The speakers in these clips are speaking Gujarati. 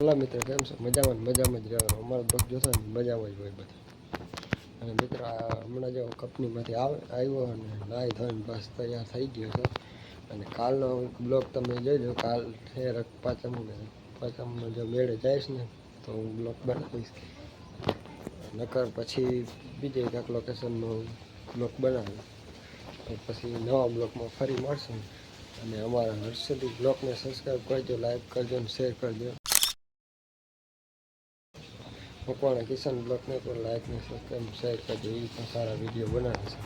ભલા મિત્ર કેમ છો? મજામાં જ રહેવાનું. અમારો બ્લોગ જોશો ને મજામાં જ હોય બધા. અને મિત્ર હમણાં જો કંપનીમાંથી આવ્યો અને નાહી ધોઈને બસ તૈયાર થઈ ગયો છે. અને કાલનો બ્લોગ તમે જોઈજો. કાલ છે પાંચમનો જો મેળે જઈશ ને તો હું બ્લોગ બનાવીશ. નકર પછી બીજે એક લોકેશનનો બ્લોગ બનાવીશ. તો પછી નવા બ્લોગમાં ફરી મળશું. અને અમારા હર્ષદી બ્લોગને સબસ્ક્રાઈબ કરજો, લાઈક કરજો અને શેર કરજો. મકવાણા કિશન બ્લોગને પણ લાઈક ને સબસ્ક્રાઈબ શેર કરજો. એ પણ સારા વિડીયો બનાવે છે.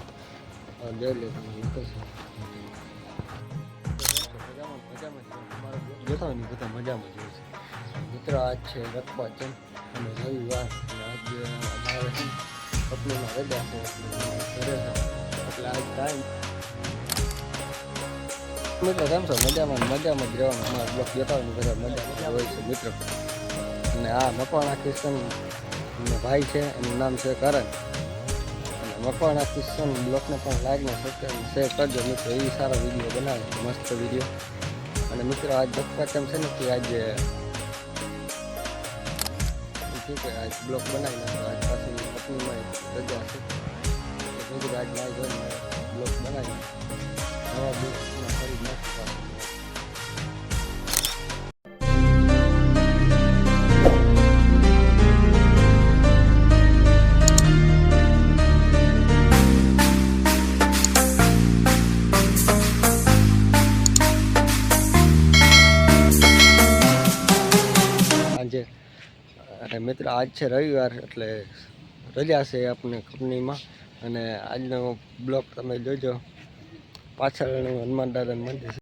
જોઈ લે તમે નીકળશે અમારો બ્લોગ જોતા હોય ને બધા મજામાં જ હોય છે. મિત્રો આજ છે રખપાચન અને રવિવાર. અને આજે અમારે કંપનીમાં રજા છે ઘરે છે એટલે આજ ટાઈમ. મિત્રો કેમ છો? મજામાં જ રહેવાનું. અમારા બ્લોગ જોતા હોય ને બધા મજા હોય છે મિત્રો. અને આ મકવાણા કિશન ભાઈ છે, એનું નામ છે કરણ. અને મકવાણા કિશન બ્લોગને પણ લાઈક ને સબસ્ક્રાઈબ શેર કરજો મિત્રો. એ સારા વિડીયો બનાવે, મસ્ત વિડીયો. અને મિત્રો આજ રખપાચમ છે ને કે આજે આજ બ્લોગ બનાવી નાખો. આજ પાછી કંપનીમાં રજા છે મિત્રો. આજ નાઈ જોઈને બ્લોગ બનાવી નવા બ્લોગમાં ફરી નાખી. અને મિત્ર આજ છે રવિવાર એટલે રજા છે આપણે કંપનીમાં. અને આજનો બ્લોગ તમે જોજો. પાછળ હનુમાન દાદાનું મંદિર છે.